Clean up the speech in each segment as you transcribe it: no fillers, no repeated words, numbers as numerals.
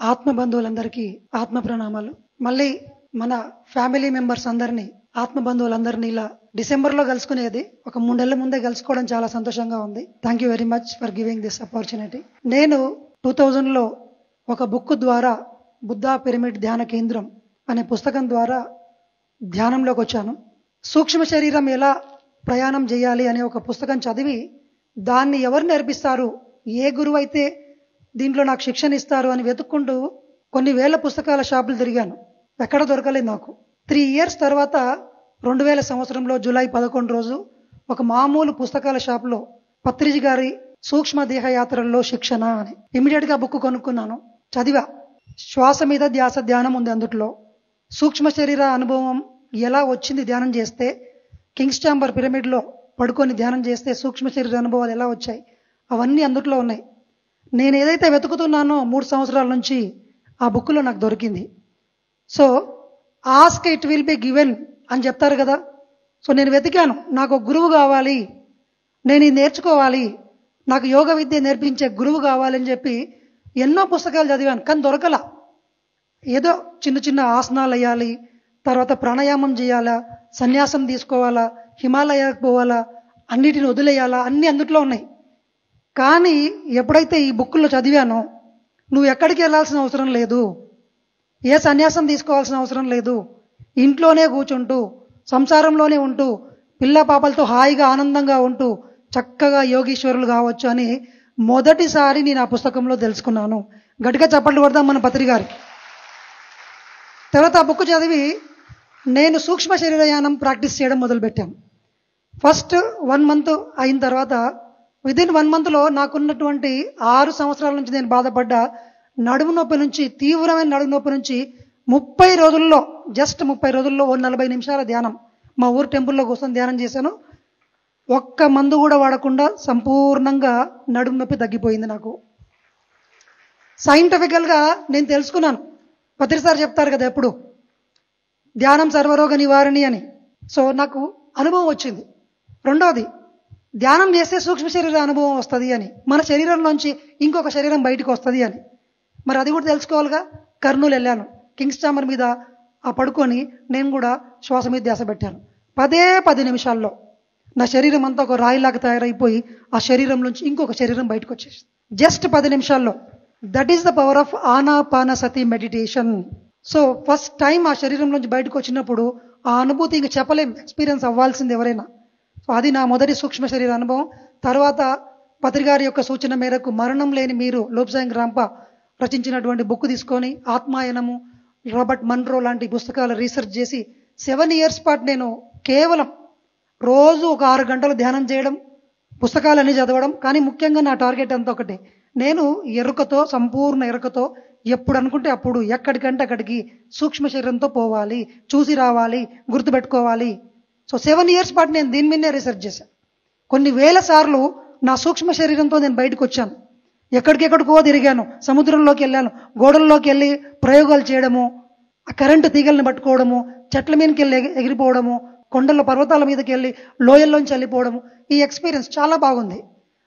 ఆత్మ బంధువులందరికీ ఆత్మ ప్రణామాలు. మళ్ళీ మన ఫ్యామిలీ మెంబర్స్ అందరినీ, ఆత్మ బంధువులందరినీ ఇలా డిసెంబర్లో కలుసుకునేది ఒక 3 నెలల ముందే కలుసుకోవడం చాలా సంతోషంగా ఉంది. Thank you very much for giving this opportunity. నేను 2000లో ఒక బుక్ ద్వారా బుద్ధా పిరమిడ్ ధ్యాన కేంద్రం అనే పుస్తకం ద్వారా ధ్యానంలోకి వచ్చాను. సూక్ష్మ శరీరం ఎలా ప్రయాణం చేయాలి అనే ఒక పుస్తకం చదివి దాన్ని ఎవరు నేర్పిస్తారు, ఏ గురువు అయితే దీంట్లో నాకు శిక్షణ ఇస్తారు అని వెతుక్కుంటూ కొన్ని వేల పుస్తకాల షాపులు తిరిగాను. ఎక్కడ దొరకలేదు నాకు. 3 years తర్వాత 2000 సంవత్సరంలో జూలై 11 రోజు ఒక మామూలు పుస్తకాల షాపులో పత్రిజీ గారి సూక్ష్మ దేహయాత్రల్లో శిక్షణ అని ఇమీడియట్ గా బుక్ కొనుక్కున్నాను. చదివా. శ్వాస మీద ధ్యాస ధ్యానం ఉంది అందుట్లో. సూక్ష్మ శరీర అనుభవం ఎలా వచ్చింది ధ్యానం చేస్తే, కింగ్స్ ఛాంబర్ పిరమిడ్ లో పడుకొని ధ్యానం చేస్తే సూక్ష్మ శరీర అనుభవాలు ఎలా వచ్చాయి, అవన్నీ అందుట్లో ఉన్నాయి. నేను ఏదైతే వెతుకుతున్నానో 3 సంవత్సరాల నుంచి ఆ బుక్లో నాకు దొరికింది. So ask it will be given అని చెప్తారు కదా. సో నేను వెతికాను, నాకు ఒక గురువు కావాలి, నేను ఇది నేర్చుకోవాలి, నాకు యోగ విద్య నేర్పించే గురువు కావాలని చెప్పి ఎన్నో పుస్తకాలు చదివాను. కానీ దొరకలా. ఏదో చిన్న చిన్న ఆసనాలు వేయాలి, తర్వాత ప్రాణాయామం చేయాలా, సన్యాసం తీసుకోవాలా, హిమాలయాలకు పోవాలా, అన్నిటిని వదిలేయాలా, అన్ని అందుట్లో ఉన్నాయి. కానీ ఎప్పుడైతే ఈ బుక్కుల్లో చదివానో, నువ్వు ఎక్కడికి వెళ్ళాల్సిన అవసరం లేదు, ఏ సన్యాసం తీసుకోవాల్సిన అవసరం లేదు, ఇంట్లోనే కూర్చుంటూ సంసారంలోనే ఉంటూ పిల్ల పాపలతో హాయిగా ఆనందంగా ఉంటూ చక్కగా యోగీశ్వరులు కావచ్చు అని మొదటిసారి నేను ఆ పుస్తకంలో తెలుసుకున్నాను. గట్టిగా చప్పట్లు కొడదాం మన పత్రి గారి. తర్వాత ఆ బుక్ చదివి నేను సూక్ష్మ శరీరయానం ప్రాక్టీస్ చేయడం మొదలుపెట్టాను. ఫస్ట్ 1 month అయిన తర్వాత విదిన్ 1 monthలో నాకున్నటువంటి 6 సంవత్సరాల నుంచి నేను బాధపడ్డ నడుము నొప్పి నుంచి, తీవ్రమైన నడుము నొప్పి నుంచి 30 రోజుల్లో, జస్ట్ 30 రోజుల్లో 40 నిమిషాల ధ్యానం మా ఊరు టెంపుల్లో కూర్చొని ధ్యానం చేశాను. ఒక్క మందు కూడా వాడకుండా సంపూర్ణంగా నడుము నొప్పి తగ్గిపోయింది నాకు. సైంటిఫికల్ గా నేను తెలుసుకున్నాను. పత్రిసారి చెప్తారు కదా ఎప్పుడు, ధ్యానం సర్వరోగ నివారణి అని. సో నాకు అనుభవం వచ్చింది. రెండోది, ధ్యానం చేస్తే సూక్ష్మ శరీర అనుభవం వస్తుంది అని, మన శరీరంలోంచి ఇంకొక శరీరం బయటకు వస్తుంది అని. మరి అది కూడా తెలుసుకోవాలిగా. కర్నూలు వెళ్ళాను. కింగ్స్ ఛాంబర్ మీద ఆ పడుకొని నేను కూడా శ్వాస మీద ధ్యాస పెట్టాను. 10 నిమిషాల్లో నా శరీరం అంతా ఒక రాయిలాగా తయారైపోయి ఆ శరీరంలోంచి ఇంకొక శరీరం బయటకు వచ్చేసి జస్ట్ 10 నిమిషాల్లో. That is the power of Anapanasati meditation. So first time ఆ శరీరంలోంచి బయటకు వచ్చినప్పుడు ఆ అనుభూతి ఇంక చెప్పలేం, ఎక్స్పీరియన్స్ అవ్వాల్సింది ఎవరైనా. సో అది నా మొదటి సూక్ష్మ శరీర అనుభవం. తర్వాత పత్రిగారి యొక్క సూచన మేరకు మరణం లేని మీరు లోబ్సాంగ్ రాంపా రచించినటువంటి బుక్ తీసుకొని ఆత్మాయనము, రాబర్ట్ మన్రో లాంటి పుస్తకాలు రీసెర్చ్ చేసి 7 years పాటు నేను కేవలం రోజు ఒక 6 గంటలు ధ్యానం చేయడం, పుస్తకాలన్నీ చదవడం. కానీ ముఖ్యంగా నా టార్గెట్ అంతా ఒకటే, నేను ఎరుకతో, సంపూర్ణ ఎరుకతో ఎప్పుడు అనుకుంటే అప్పుడు ఎక్కడికంటే అక్కడికి సూక్ష్మ శరీరంతో పోవాలి, చూసి రావాలి, గుర్తుపెట్టుకోవాలి. సో 7 years పాటు నేను దీని మీదనే రీసెర్చ్ చేశాను. కొన్ని వేల సార్లు నా సూక్ష్మ శరీరంతో నేను బయటకు వచ్చాను. ఎక్కడికెక్కడికో తిరిగాను, సముద్రంలోకి వెళ్ళాను, గోడల్లోకి వెళ్ళి ప్రయోగాలు చేయడము, ఆ కరెంటు తీగల్ని పట్టుకోవడము, చెట్ల మీదకి వెళ్ళి ఎగిరిపోవడము, కొండల పర్వతాల మీదకి వెళ్ళి లోయల్లోంచి వెళ్ళిపోవడము. ఈ ఎక్స్పీరియన్స్ చాలా బాగుంది.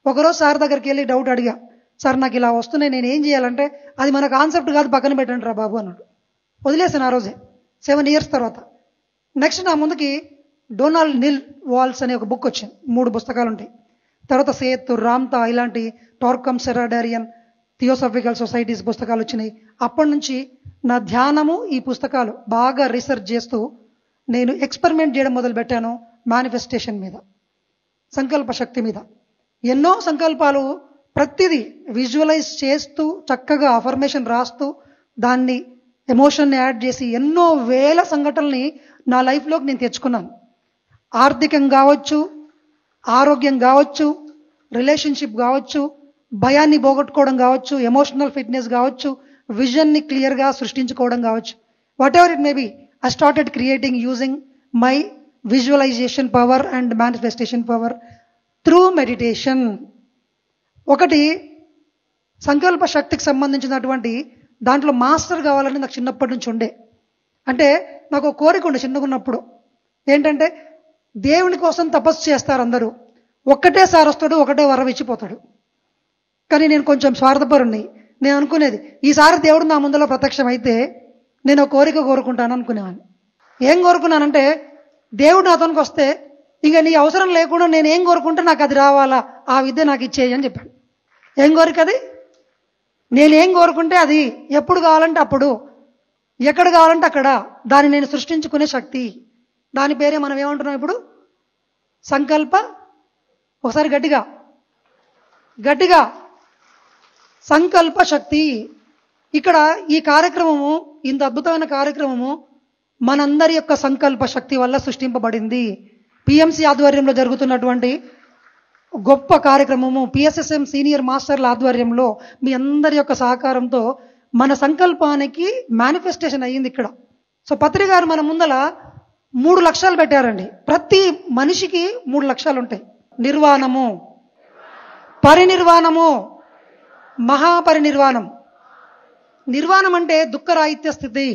ఒకరోజు సార్ దగ్గరికి వెళ్ళి డౌట్ అడిగా, సార్ నాకు ఇలా వస్తున్నాయి, నేను ఏం చేయాలంటే, అది మన కాన్సెప్ట్ కాదు, పక్కన పెట్టండి రా బాబు అన్నాడు. వదిలేసాను ఆ రోజే. 7 years తర్వాత నెక్స్ట్ నా ముందుకి డొనాల్డ్ నిల్ వాల్స్ అనే ఒక బుక్ వచ్చింది. 3 పుస్తకాలు ఉంటాయి. తర్వాత సేత్, రామ్తా ఇలాంటి టార్కమ్ సెరాడారియన్, థియోసాఫికల్ సొసైటీస్ పుస్తకాలు వచ్చినాయి. అప్పటి నుంచి నా ధ్యానము, ఈ పుస్తకాలు బాగా రీసెర్చ్ చేస్తూ నేను ఎక్స్పెరిమెంట్ చేయడం మొదలు పెట్టాను. మేనిఫెస్టేషన్ మీద, సంకల్ప శక్తి మీద. ఎన్నో సంకల్పాలు, ప్రతిదీ విజువలైజ్ చేస్తూ చక్కగా అఫర్మేషన్ రాస్తూ దాన్ని ఎమోషన్ని యాడ్ చేసి ఎన్నో వేల సంఘటనల్ని నా లైఫ్లోకి నేను తెచ్చుకున్నాను. ఆర్థికం కావచ్చు, ఆరోగ్యం కావచ్చు, రిలేషన్షిప్ కావచ్చు, భయాన్ని పోగొట్టుకోవడం కావచ్చు, ఎమోషనల్ ఫిట్నెస్ కావచ్చు, విజన్ని క్లియర్గా సృష్టించుకోవడం కావచ్చు. Whatever it may be, I started creating using my visualisation power and manifestation power through meditation. ఒకటి, సంకల్ప శక్తికి సంబంధించినటువంటి దాంట్లో మాస్టర్ కావాలని నాకు చిన్నప్పటి నుంచి ఉండే. అంటే నాకు ఒక కోరిక ఉండే చిన్నగా ఉన్నప్పుడు. ఏంటంటే, దేవుని కోసం తపస్సు చేస్తారు అందరూ, ఒక్కటే సారి వస్తాడు, ఒకటే వరం ఇచ్చిపోతాడు. కానీ నేను కొంచెం స్వార్థపరుణ్ణి. నేను అనుకునేది, ఈసారి దేవుడు నా ముందర ప్రత్యక్షం అయితే నేను ఒక కోరిక కోరుకుంటాను అనుకునేవాడిని. ఏం కోరుకున్నానంటే, దేవుడు నాతోనికి వస్తే ఇక నీ అవసరం లేకుండా నేను ఏం కోరుకుంటే నాకు అది రావాలా, ఆ విద్య నాకు ఇచ్చేయి అని చెప్పాడు. ఏం కోరిక అది? నేనేం కోరుకుంటే అది ఎప్పుడు కావాలంటే అప్పుడు, ఎక్కడ కావాలంటే అక్కడ దాన్ని నేను సృష్టించుకునే శక్తి. దాని పేరే మనం ఏమంటున్నాం ఇప్పుడు? సంకల్ప. ఒకసారి గట్టిగా గట్టిగా సంకల్ప శక్తి. ఇక్కడ ఈ కార్యక్రమము, ఇంత అద్భుతమైన కార్యక్రమము మనందరి యొక్క సంకల్ప శక్తి వల్ల సృష్టింపబడింది. పిఎంసి ఆధ్వర్యంలో జరుగుతున్నటువంటి గొప్ప కార్యక్రమము, పిఎస్ఎస్ఎం సీనియర్ మాస్టర్ల ఆధ్వర్యంలో మీ అందరి యొక్క సహకారంతో మన సంకల్పానికి మేనిఫెస్టేషన్ అయ్యింది ఇక్కడ. సో పత్రి గారు మన ముందల 3 లక్ష్యాలు పెట్టారండి. ప్రతి మనిషికి 3 లక్ష్యాలు ఉంటాయి. నిర్వాణము, పరినిర్వాణము, మహాపరినిర్వాణం. నిర్వాణం అంటే దుఃఖరాహిత్య స్థితి.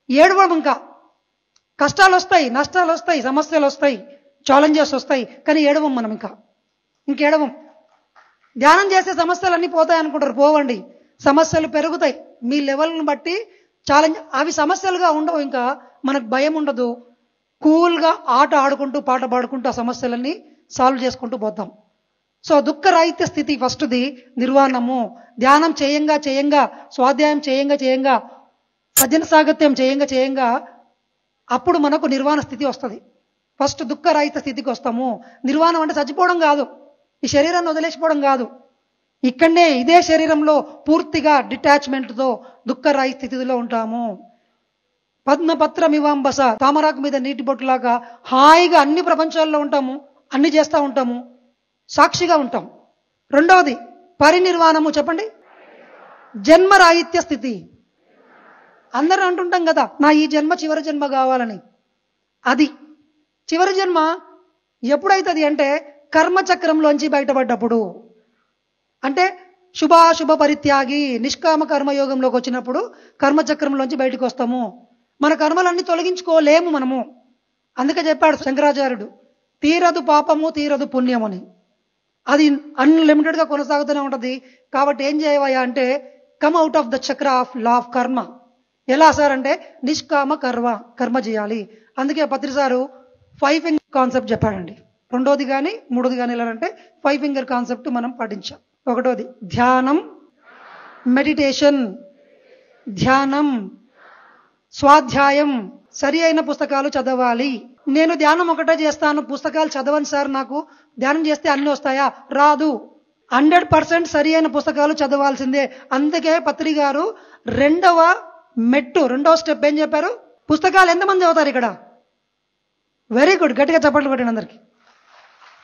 ఏడవడం, ఇంకా కష్టాలు వస్తాయి, నష్టాలు వస్తాయి, సమస్యలు వస్తాయి, ఛాలెంజెస్ వస్తాయి, కానీ ఏడవం మనం. ఇంకేడవం. ధ్యానం చేసే సమస్యలన్నీ పోతాయి అనుకుంటారు, పోవండి. సమస్యలు పెరుగుతాయి మీ లెవెల్ని బట్టి. ఛాలెంజ్ అవి సమస్యలుగా ఉండవు, ఇంకా మనకు భయం ఉండదు. కూల్గా ఆట ఆడుకుంటూ పాట పాడుకుంటూ ఆ సమస్యలన్నీ సాల్వ్ చేసుకుంటూ పోతాం. సో దుఃఖరాహిత్య స్థితి ఫస్ట్ది నిర్వాణము. ధ్యానం చేయంగా చేయంగా, స్వాధ్యాయం చేయంగా సజ్జన సాంగత్యం చేయంగా అప్పుడు మనకు నిర్వాణ స్థితి వస్తుంది. ఫస్ట్ దుఃఖరాహిత స్థితికి వస్తాము. నిర్వాణం అంటే చచ్చిపోవడం కాదు, ఈ శరీరాన్ని వదిలేసిపోవడం కాదు. ఇక్కడనే ఇదే శరీరంలో పూర్తిగా డిటాచ్మెంట్తో దుఃఖరాహిత స్థితిలో ఉంటాము. పద్మపత్రమివాంబస, తామరాకు మీద నీటి బొట్టులాగా హాయిగా అన్ని ప్రపంచాల్లో ఉంటాము, అన్ని చేస్తూ ఉంటాము, సాక్షిగా ఉంటాం. రెండవది పరినిర్వాణము. చెప్పండి. జన్మరాహిత్య స్థితి. అందరూ అంటుంటాం కదా, నా ఈ జన్మ చివరి జన్మ కావాలని. అది చివరి జన్మ ఎప్పుడైతుంది అంటే కర్మచక్రంలోంచి బయటపడ్డప్పుడు. అంటే శుభాశుభ పరిత్యాగి నిష్కామ కర్మయోగంలోకి వచ్చినప్పుడు కర్మచక్రంలోంచి బయటకు వస్తాము. మన కర్మలన్నీ తొలగించుకోలేము మనము. అందుకే చెప్పాడు శంకరాచార్యుడు, తీరదు పాపము తీరదు పుణ్యము అని. అది అన్లిమిటెడ్గా కొనసాగుతూనే ఉంటుంది. కాబట్టి ఏం చేయవయ్యా అంటే కమ్ అవుట్ ఆఫ్ ద చక్ర ఆఫ్ లా ఆఫ్ కర్మ. ఎలా సార్ అంటే నిష్కామ కర్మ చేయాలి. అందుకే పత్రి సారు 5 ఫింగర్ కాన్సెప్ట్ చెప్పాడండి. రెండోది కానీ మూడోది కానీ ఎలా అంటే 5 ఫింగర్ కాన్సెప్ట్ మనం పాటించాం. ఒకటోది ధ్యానం, మెడిటేషన్, ధ్యానం, స్వాధ్యాయం, సరి అయిన పుస్తకాలు చదవాలి. నేను ధ్యానం ఒకటే చేస్తాను, పుస్తకాలు చదవను సార్, నాకు ధ్యానం చేస్తే అన్ని వస్తాయా? రాదు. 100% సరి అయిన పుస్తకాలు చదవాల్సిందే. అందుకే పత్రి గారు రెండవ స్టెప్ ఏం చెప్పారు? పుస్తకాలు ఎంతమంది చదువుతారు ఇక్కడ? వెరీ గుడ్, గట్టిగా చప్పట్లు కొట్టండి అందరికి.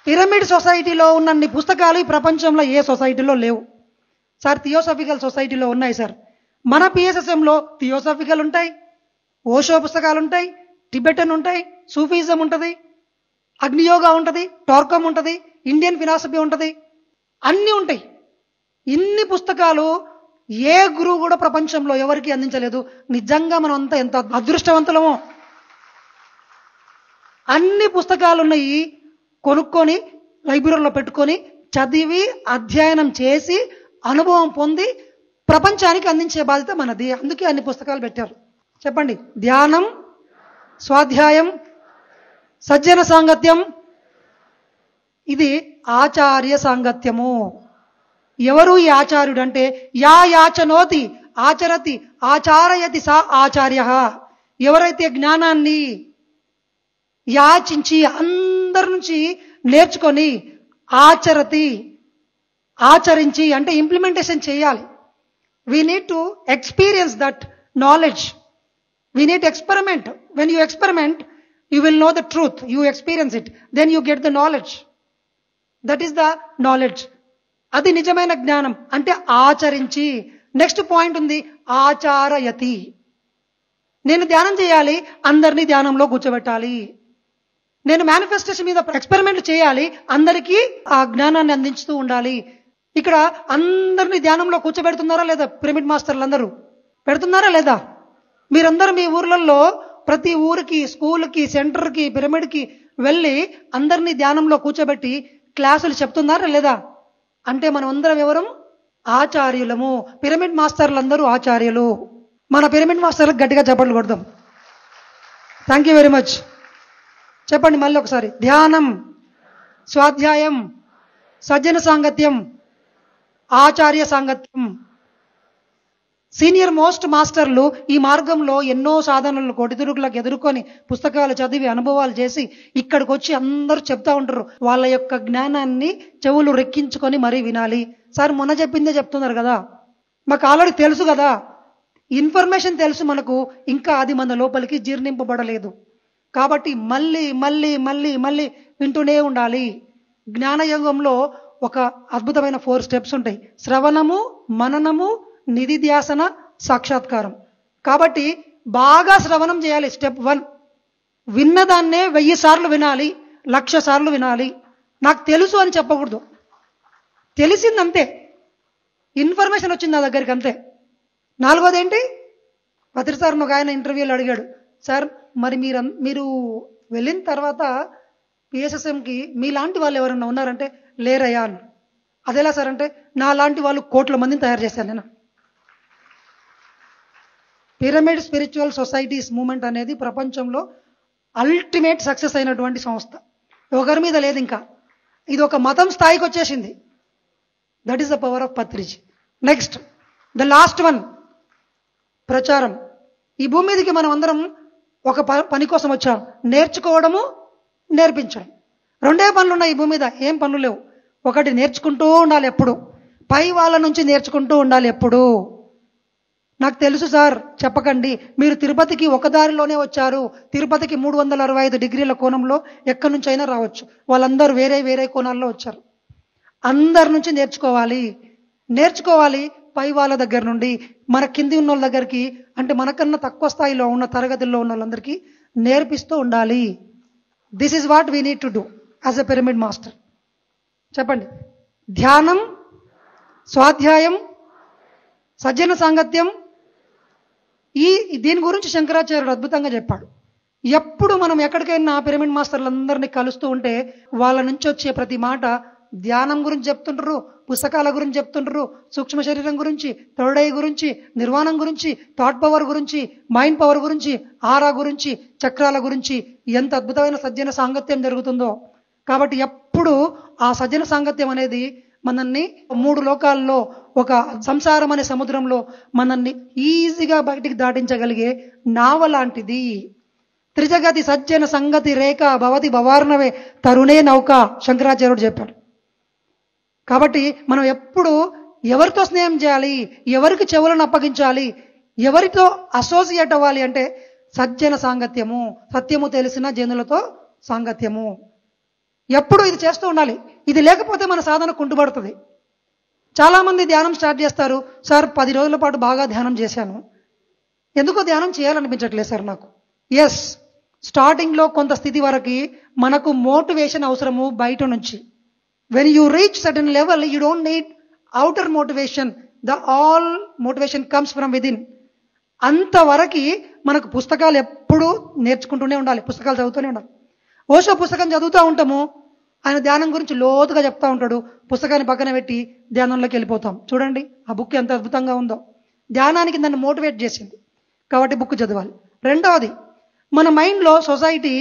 పిరమిడ్ సొసైటీలో ఉన్నన్ని పుస్తకాలు ఈ ప్రపంచంలో ఏ సొసైటీలో లేవు సార్. థియోసాఫికల్ సొసైటీలో ఉన్నాయి సార్. మన పిఎస్ఎస్ఎంలో థియోసాఫికల్ ఉంటాయి, ఓషో పుస్తకాలు ఉంటాయి, టిబెటన్ ఉంటాయి, సూఫీజం ఉంటుంది, అగ్నియోగా ఉంటుంది, టార్కమ్ ఉంటుంది, ఇండియన్ ఫిలాసఫీ ఉంటుంది, అన్నీ ఉంటాయి. ఇన్ని పుస్తకాలు ఏ గురువు కూడా ప్రపంచంలో ఎవరికి అందించలేదు. నిజంగా మనం అంతా ఎంత అదృష్టవంతులమో. అన్ని పుస్తకాలు ఉన్నాయి, కొనుక్కొని లైబ్రరీలో పెట్టుకొని చదివి అధ్యయనం చేసి అనుభవం పొంది ప్రపంచానికి అందించే బాధ్యత మనది. అందుకే అన్ని పుస్తకాలు పెట్టారు. చెప్పండి. ధ్యానం, స్వాధ్యాయం, సజ్జన సాంగత్యం, ఇది ఆచార్య సాంగత్యము. ఎవరు ఈ ఆచార్యుడు అంటే యా యాచనోతి ఆచరతి ఆచారయతి సా ఆచార్య. ఎవరైతే జ్ఞానాన్ని యాచించి అందరి నుంచి నేర్చుకొని ఆచరించి అంటే ఇంప్లిమెంటేషన్ చేయాలి. We need to experience that knowledge. We need experiment. When you experiment you will know the truth. You experience it, then you get the knowledge. That is the knowledge. అది నిజమైన జ్ఞానం అంటే ఆచరించి. నెక్స్ట్ పాయింట్ ఉంది ఆచారయతి. నేను ధ్యానం చేయాలి, అందరినీ ధ్యానంలో కూర్చోబెట్టాలి. నేను మేనిఫెస్టేషన్ మీద ఎక్స్పెరిమెంట్ చేయాలి, అందరికీ ఆ జ్ఞానాన్ని అందించుతూ ఉండాలి. ఇక్కడ అందరినీ ధ్యానంలో కూర్చోబెడుతున్నారా లేదా? పిరమిడ్ మాస్టర్లు అందరూ పెడుతున్నారా లేదా? మీరందరూ మీ ఊర్లలో ప్రతి ఊరికి, స్కూల్కి, సెంటర్కి, పిరమిడ్కి వెళ్ళి అందరినీ ధ్యానంలో కూర్చోబెట్టి క్లాసులు చెప్తున్నారా లేదా? అంటే మనం అందరం ఎవరం? ఆచార్యులము. పిరమిడ్ మాస్టర్లందరూ ఆచార్యులు. మన పిరమిడ్ మాస్టర్లకు గట్టిగా చప్పట్లు కొడదాం. Thank you very much. చెప్పండి మళ్ళీ ఒకసారి. ధ్యానం, స్వాధ్యాయం, సజ్జన సాంగత్యం, ఆచార్య సాంగత్యం. సీనియర్ మోస్ట్ మాస్టర్లు ఈ మార్గంలో ఎన్నో సాధనలు కొడిదురుకులకు ఎదుర్కొని పుస్తకాలు చదివి అనుభవాలు చేసి ఇక్కడికి వచ్చి అందరూ చెప్తా ఉంటారు. వాళ్ళ యొక్క జ్ఞానాన్ని చెవులు రెక్కించుకొని మరీ వినాలి. సార్ మొన్న చెప్పిందే చెప్తున్నారు కదా, మాకు ఆల్రెడీ తెలుసు కదా, ఇన్ఫర్మేషన్ తెలుసు మనకు, ఇంకా అది మన లోపలికి జీర్ణింపబడలేదు. కాబట్టి మళ్ళీ మళ్ళీ మళ్ళీ మళ్ళీ వింటూనే ఉండాలి. జ్ఞానయోగంలో ఒక అద్భుతమైన 4 స్టెప్స్ ఉంటాయి. శ్రవణము, మననము, నిధిధ్యాసన, సాక్షాత్కారం. కాబట్టి బాగా శ్రవణం చేయాలి. స్టెప్ 1, విన్నదాన్నే 1000 సార్లు వినాలి, 1,00,000 సార్లు వినాలి. నాకు తెలుసు అని చెప్పకూడదు. తెలిసిందంతే, ఇన్ఫర్మేషన్ వచ్చింది నా దగ్గరికి అంతే. 4వది ఏంటి, పత్రి సార్ ఒక ఆయన ఇంటర్వ్యూలో అడిగాడు, సార్ మరి మీరు వెళ్ళిన తర్వాత పిఎస్ఎస్ఎంకి మీలాంటి వాళ్ళు ఎవరన్నా ఉన్నారంటే లేరయ్యా అన్నారు. అదెలా సార్ అంటే, నా లాంటి వాళ్ళు కోట్ల మందిని తయారు చేశాను నేను. పిరమిడ్ స్పిరిచువల్ సొసైటీస్ మూమెంట్ అనేది ప్రపంచంలో అల్టిమేట్ సక్సెస్ అయినటువంటి సంస్థ. ఒకరి మీద లేదు ఇంకా, ఇది ఒక మతం స్థాయికి వచ్చేసింది. That is the power of Patriji. Next, the last one, ప్రచారం. ఈ భూమి మీదకి మనం అందరం ఒక పని కోసం వచ్చాం, నేర్చుకోవడము, నేర్పించడం. 2 పనులు ఉన్నాయి ఈ భూమి మీద, ఏం పనులు లేవు. ఒకటి నేర్చుకుంటూ ఉండాలి ఎప్పుడు, పై వాళ్ళ నుంచి నేర్చుకుంటూ ఉండాలి ఎప్పుడు. నాకు తెలుసు సార్ చెప్పకండి, మీరు తిరుపతికి ఒక దారిలోనే వచ్చారు, తిరుపతికి 365 డిగ్రీల కోణంలో ఎక్కడి నుంచి అయినా రావచ్చు. వాళ్ళందరూ వేరే వేరే కోణాల్లో వచ్చారు. అందరి నుంచి నేర్చుకోవాలి పై వాళ్ళ దగ్గర నుండి. మన కింది ఉన్న వాళ్ళ దగ్గరికి, అంటే మనకన్నా తక్కువ స్థాయిలో ఉన్న తరగతుల్లో ఉన్న వాళ్ళందరికీ నేర్పిస్తూ ఉండాలి. This is what we need to do as a pyramid master. చెప్పండి. ధ్యానం, స్వాధ్యాయం, సజ్జన సాంగత్యం. దీని గురించి శంకరాచార్యుడు అద్భుతంగా చెప్పాడు. ఎప్పుడు మనం ఎక్కడికైనా పిరమిడ్ మాస్టర్లందరినీ కలుస్తూ ఉంటే వాళ్ళ నుంచి వచ్చే ప్రతి మాట ధ్యానం గురించి చెప్తుంటారు, పుస్తకాల గురించి చెప్తుంటారు, సూక్ష్మ శరీరం గురించి, థర్డ్ ఐ గురించి, నిర్వాణం గురించి, థాట్ పవర్ గురించి, మైండ్ పవర్ గురించి, ఆరా గురించి, చక్రాల గురించి. ఎంత అద్భుతమైన సజ్జన సాంగత్యం జరుగుతుందో. కాబట్టి ఎప్పుడు ఆ సజ్జన సాంగత్యం అనేది మనల్ని 3 లోకాల్లో, ఒక సంసారం అనే సముద్రంలో మనల్ని ఈజీగా బయటికి దాటించగలిగే నావ లాంటిది. త్రిజగతి సజ్జన సంగతి రేఖ భవతి భవార్ణవే తరుణే నౌక, శంకరాచార్యుడు చెప్పాడు. కాబట్టి మనం ఎప్పుడు ఎవరితో స్నేహం చేయాలి, ఎవరికి చెవులను అప్పగించాలి, ఎవరితో అసోసియేట్ అవ్వాలి అంటే సజ్జన సాంగత్యము, సత్యము తెలిసిన జనులతో సాంగత్యము. ఎప్పుడు ఇది చేస్తూ ఉండాలి. ఇది లేకపోతే మన సాధన కుంటుపడుతుంది. చాలామంది ధ్యానం స్టార్ట్ చేస్తారు, సార్ 10 రోజుల పాటు బాగా ధ్యానం చేశాను, ఎందుకో ధ్యానం చేయాలనిపించట్లేదు సార్ నాకు. ఎస్, స్టార్టింగ్లో కొంత స్థితి వరకు మనకు మోటివేషన్ అవసరము బయట నుంచి. When you reach certain level you don't need outer motivation, all motivation comes from within. అంతవరకు మనకు పుస్తకాలు ఎప్పుడూ నేర్చుకుంటూనే ఉండాలి, పుస్తకాలు చదువుతూనే ఉండాలి. ఓషో పుస్తకం చదువుతూ ఉంటాము, ఆయన ధ్యానం గురించి లోతుగా చెప్తా ఉంటాడు, పుస్తకాన్ని పక్కన పెట్టి ధ్యానంలోకి వెళ్ళిపోతాం. చూడండి ఆ బుక్ ఎంత అద్భుతంగా ఉందో, ధ్యానానికి నన్ను మోటివేట్ చేసింది కాబట్టి బుక్ చదవాలి. రెండవది, మన మైండ్లో సొసైటీ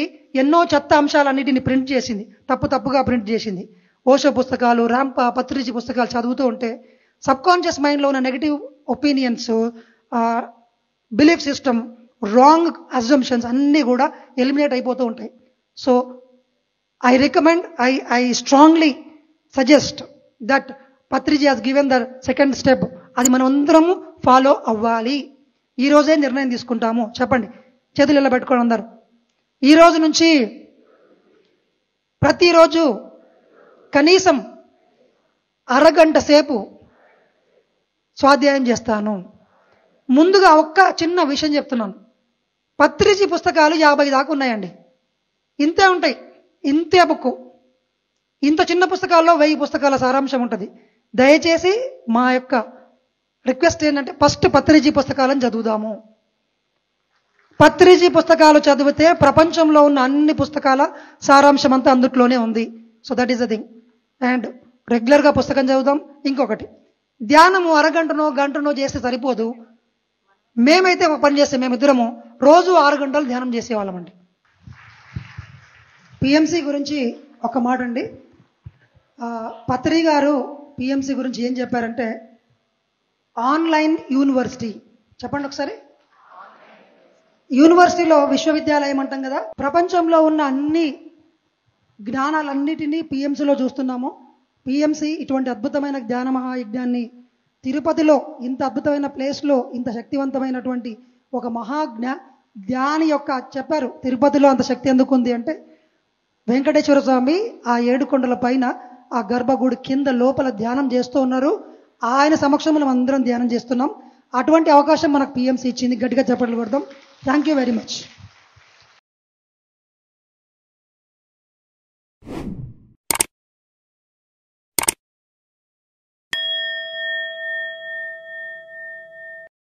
ఎన్నో చెత్త అంశాలన్నిటిని ప్రింట్ చేసింది, తప్పుగా ప్రింట్ చేసింది. ఓషో పుస్తకాలు, రాంపా, పత్రిజీ పుస్తకాలు చదువుతూ ఉంటే సబ్కాన్షియస్ మైండ్లో ఉన్న negative opinions, belief system, wrong assumptions అన్నీ కూడా ఎలిమినేట్ అయిపోతూ ఉంటాయి. So I recommend, I strongly suggest that Patriji has given the second step. అది మనం అందరము ఫాలో అవ్వాలి. ఈ రోజే నిర్ణయం తీసుకుంటాము. చెప్పండి, చేతులు ఇలా పెట్టుకోండి అందరు. ఈ రోజు నుంచి ప్రతిరోజు కనీసం అరగంట సేపు స్వాధ్యాయం చేస్తాను. ముందుగా ఒక్క చిన్న విషయం చెప్తున్నాను. పత్రిజీ పుస్తకాలు 50 దాకా ఉన్నాయండి. ఇంతే ఉంటాయి, ఇంతే బుక్. ఇంత చిన్న పుస్తకాల్లో 1000 పుస్తకాల సారాంశం ఉంటుంది. దయచేసి మా యొక్క రిక్వెస్ట్ ఏంటంటే ఫస్ట్ పత్రిజీ పుస్తకాలను చదువుదాము. పత్రిజీ పుస్తకాలు చదివితే ప్రపంచంలో ఉన్న అన్ని పుస్తకాల సారాంశం అంతా అందుట్లోనే ఉంది. So that is the thing. And రెగ్యులర్గా పుస్తకం చదువుదాం. ఇంకొకటి, ధ్యానము అరగంటనో గంటనో చేస్తే సరిపోదు. మేమైతే ఒక పని చేస్తే మేమిద్దరము రోజు 6 గంటలు ధ్యానం చేసేవాళ్ళమండి. పిఎంసి గురించి ఒక మాట అండి. పత్రి గారు పిఎంసి గురించి ఏం చెప్పారంటే ఆన్లైన్ యూనివర్సిటీ. చెప్పండి ఒకసారి. యూనివర్సిటీలో విశ్వవిద్యాలయం అంటాం కదా, ప్రపంచంలో ఉన్న అన్ని జ్ఞానాలన్నిటినీ పిఎంసిలో చూస్తున్నాము. పిఎంసి ఇటువంటి అద్భుతమైన జ్ఞాన మహాయజ్ఞాన్ని తిరుపతిలో, ఇంత అద్భుతమైన ప్లేస్లో, ఇంత శక్తివంతమైనటువంటి ఒక జ్ఞాని యొక్క చెప్పారు. తిరుపతిలో అంత శక్తి ఎందుకు ఉంది అంటే వెంకటేశ్వర స్వామి ఆ 7 కొండల పైన ఆ గర్భగుడి కింద లోపల ధ్యానం చేస్తూ ఉన్నారు. ఆయన సమక్షంలో మనం అందరం ధ్యానం చేస్తున్నాం. అటువంటి అవకాశం మనకు పిఎంసి ఇచ్చింది. గట్టిగా చప్పట్లు కొడదాం. Thank you very much.